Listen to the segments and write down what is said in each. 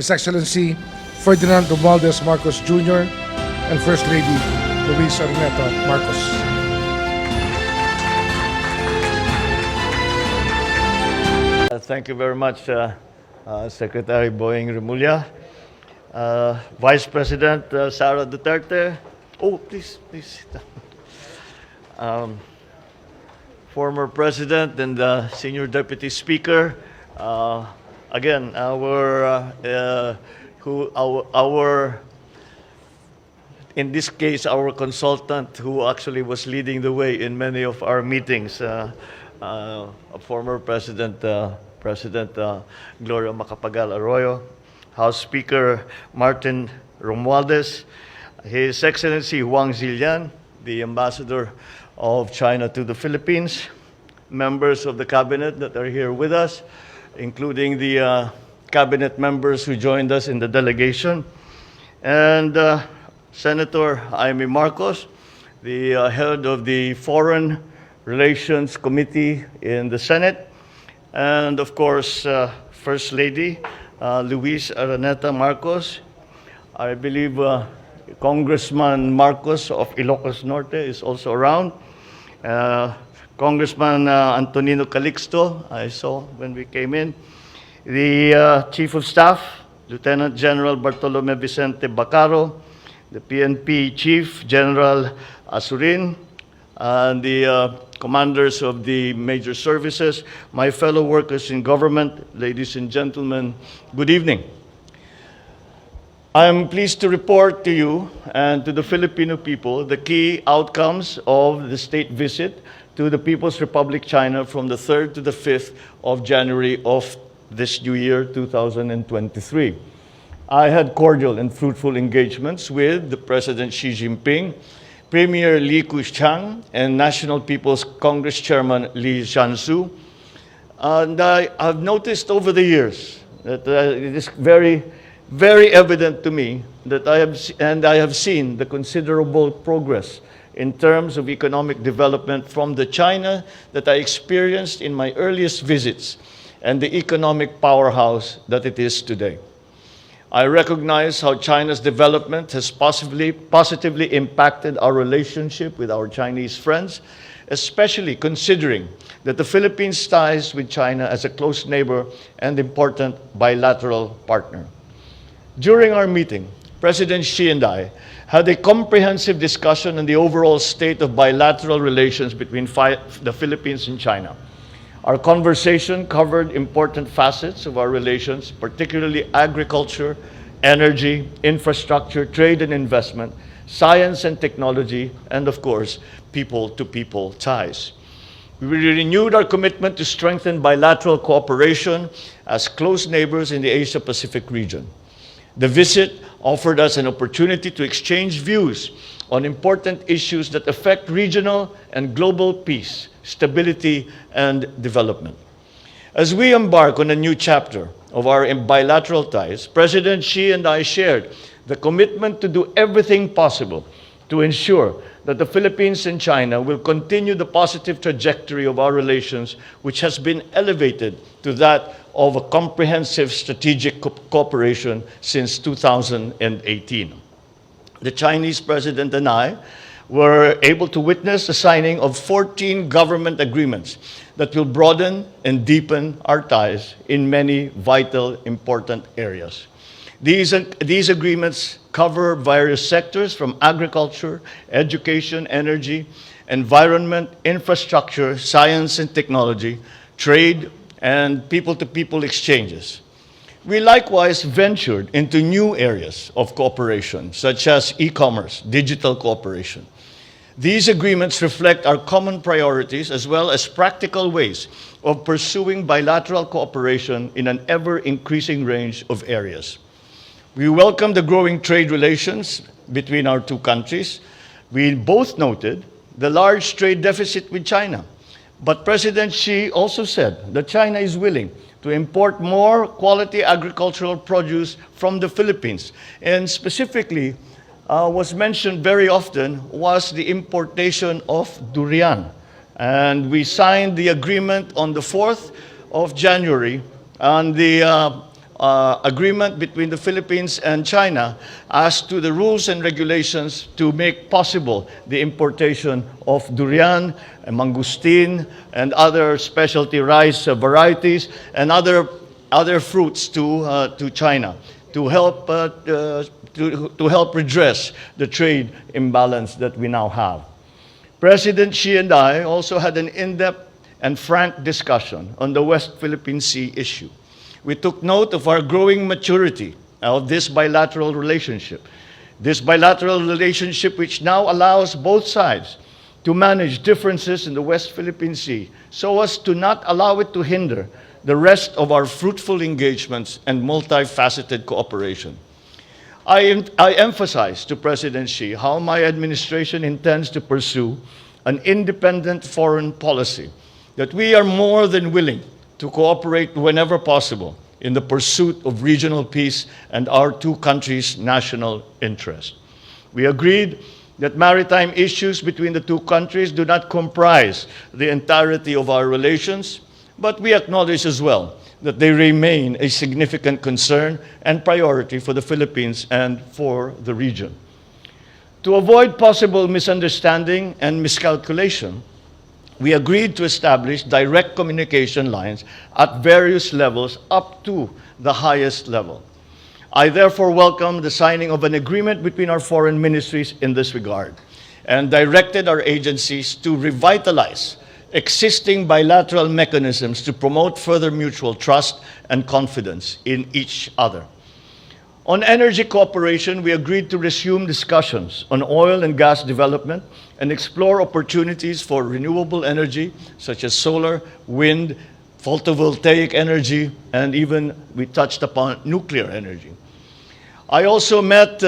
His Excellency Ferdinand Romualdez Marcos Jr. and First Lady Luis Araneta Marcos. Thank you very much, Secretary Boying Remulla. Vice President Sara Duterte. Oh, please sit down. Former President and Senior Deputy Speaker. Again, in this case, our consultant who actually was leading the way in many of our meetings, former President Gloria Macapagal Arroyo, House Speaker Martin Romualdez, His Excellency Wang Zilian, the Ambassador of China to the Philippines, members of the Cabinet that are here with us, including the Cabinet members who joined us in the delegation, and Senator Jaime Marcos, the head of the Foreign Relations Committee in the Senate, and of course, First Lady Luis Araneta Marcos. I believe Congressman Marcos of Ilocos Norte is also around. Congressman Antonino Calixto, I saw when we came in. The Chief of Staff, Lieutenant General Bartolome Vicente Bacaro, the PNP Chief General Asurin, and the commanders of the major services, my fellow workers in government, ladies and gentlemen, good evening. I am pleased to report to you and to the Filipino people the key outcomes of the state visit to the People's Republic China from the 3rd to the 5th of January of this new year, 2023. I had cordial and fruitful engagements with the President Xi Jinping, Premier Li Keqiang, and National People's Congress Chairman Li Zhansu. And I've noticed over the years that it is very evident to me that I have seen the considerable progress in terms of economic development from the China that I experienced in my earliest visits and the economic powerhouse that it is today. I recognize how China's development has positively impacted our relationship with our Chinese friends, especially considering that the Philippines' ties with China as a close neighbor and important bilateral partner. During our meeting, President Xi and I had a comprehensive discussion on the overall state of bilateral relations between the Philippines and China. Our conversation covered important facets of our relations, particularly agriculture, energy, infrastructure, trade and investment, science and technology, and of course, people-to-people ties. We renewed our commitment to strengthen bilateral cooperation as close neighbors in the Asia-Pacific region. The visit offered us an opportunity to exchange views on important issues that affect regional and global peace, stability, and development. As we embark on a new chapter of our bilateral ties, President Xi and I shared the commitment to do everything possible to ensure that the Philippines and China will continue the positive trajectory of our relations, which has been elevated to that of a comprehensive strategic cooperation since 2018. The Chinese President and I were able to witness the signing of 14 government agreements that will broaden and deepen our ties in many vital, important areas. These agreements cover various sectors from agriculture, education, energy, environment, infrastructure, science and technology, trade, and people-to-people exchanges. We likewise ventured into new areas of cooperation, such as e-commerce, digital cooperation. These agreements reflect our common priorities as well as practical ways of pursuing bilateral cooperation in an ever-increasing range of areas. We welcome the growing trade relations between our two countries. We both noted the large trade deficit with China. But President Xi also said that China is willing to import more quality agricultural produce from the Philippines. And specifically, was mentioned very often was the importation of durian. And we signed the agreement on the 4th of January on the agreement between the Philippines and China as to the rules and regulations to make possible the importation of durian, mangosteen, and other specialty rice varieties and other fruits to China to help redress the trade imbalance that we now have. President Xi and I also had an in-depth and frank discussion on the West Philippine Sea issue. We took note of our growing maturity of this bilateral relationship. This bilateral relationship which now allows both sides to manage differences in the West Philippine Sea so as to not allow it to hinder the rest of our fruitful engagements and multifaceted cooperation. I emphasize to President Xi how my administration intends to pursue an independent foreign policy, that we are more than willing to cooperate whenever possible in the pursuit of regional peace and our two countries' national interest. We agreed that maritime issues between the two countries do not comprise the entirety of our relations, but we acknowledge as well that they remain a significant concern and priority for the Philippines and for the region. To avoid possible misunderstanding and miscalculation, we agreed to establish direct communication lines at various levels up to the highest level. I therefore welcome the signing of an agreement between our foreign ministries in this regard and directed our agencies to revitalize existing bilateral mechanisms to promote further mutual trust and confidence in each other. On energy cooperation, we agreed to resume discussions on oil and gas development and explore opportunities for renewable energy, such as solar, wind, photovoltaic energy, and even we touched upon nuclear energy. I also met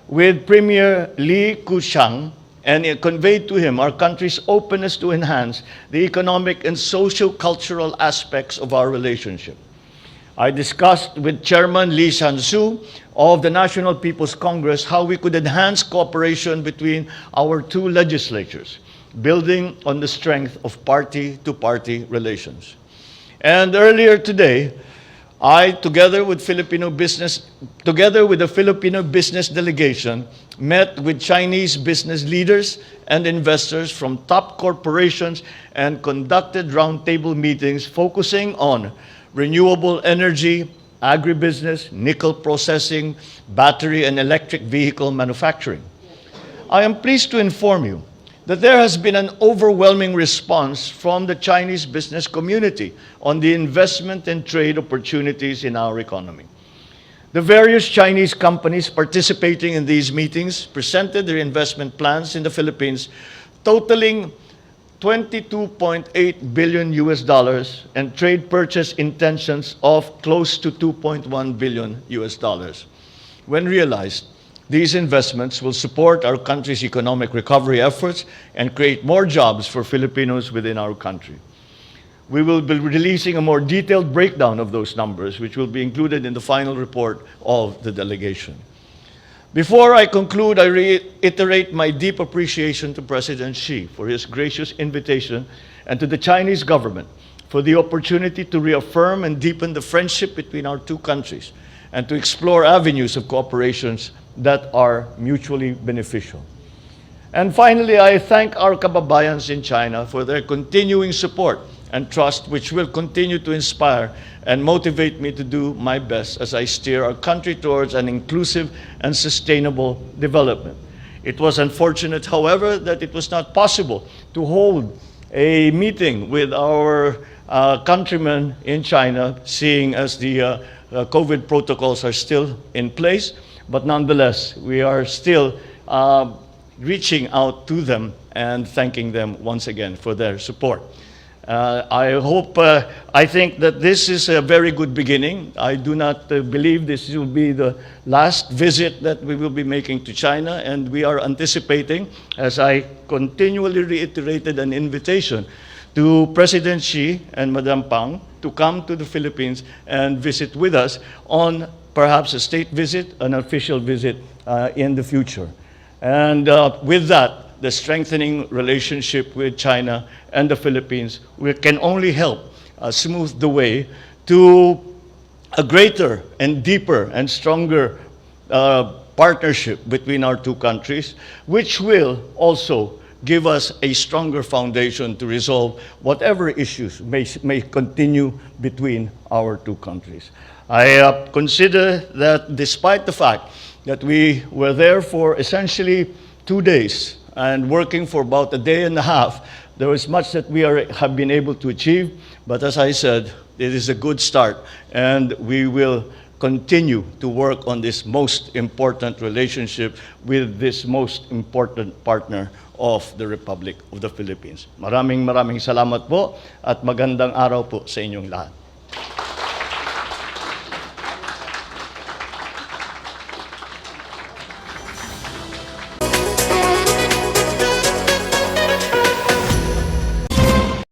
with Premier Li Keqiang and conveyed to him our country's openness to enhance the economic and socio-cultural aspects of our relationship. I discussed with Chairman Lee San-soo of the National People's Congress how we could enhance cooperation between our two legislatures, building on the strength of party-to-party relations. And earlier today, I, together with the Filipino business delegation, met with Chinese business leaders and investors from top corporations and conducted roundtable meetings focusing on renewable energy, agribusiness, nickel processing, battery and electric vehicle manufacturing. I am pleased to inform you that there has been an overwhelming response from the Chinese business community on the investment and trade opportunities in our economy. The various Chinese companies participating in these meetings presented their investment plans in the Philippines, totaling $22.8 billion and trade purchase intentions of close to $2.1 billion. When realized, these investments will support our country's economic recovery efforts and create more jobs for Filipinos within our country. We will be releasing a more detailed breakdown of those numbers, which will be included in the final report of the delegation. Before I conclude, I reiterate my deep appreciation to President Xi for his gracious invitation and to the Chinese government for the opportunity to reaffirm and deepen the friendship between our two countries and to explore avenues of cooperation that are mutually beneficial. And finally, I thank our kababayans in China for their continuing support and trust, which will continue to inspire and motivate me to do my best as I steer our country towards an inclusive and sustainable development. It was unfortunate, however, that it was not possible to hold a meeting with our countrymen in China, seeing as the COVID protocols are still in place. But nonetheless, we are still reaching out to them and thanking them once again for their support. I think that this is a very good beginning. I do not believe this will be the last visit that we will be making to China, and we are anticipating, as I continually reiterated an invitation to President Xi and Madam Pang to come to the Philippines and visit with us on perhaps a state visit, an official visit in the future. And with that, the strengthening relationship with China and the Philippines, we can only help smooth the way to a greater and deeper and stronger partnership between our two countries, which will also give us a stronger foundation to resolve whatever issues may continue between our two countries. I consider that despite the fact that we were there for essentially 2 days and working for about a day and a half, there is much that we have been able to achieve, but as I said, it is a good start, and we will continue to work on this most important relationship with this most important partner of the Republic of the Philippines. Maraming salamat po at magandang araw po sa inyong lahat.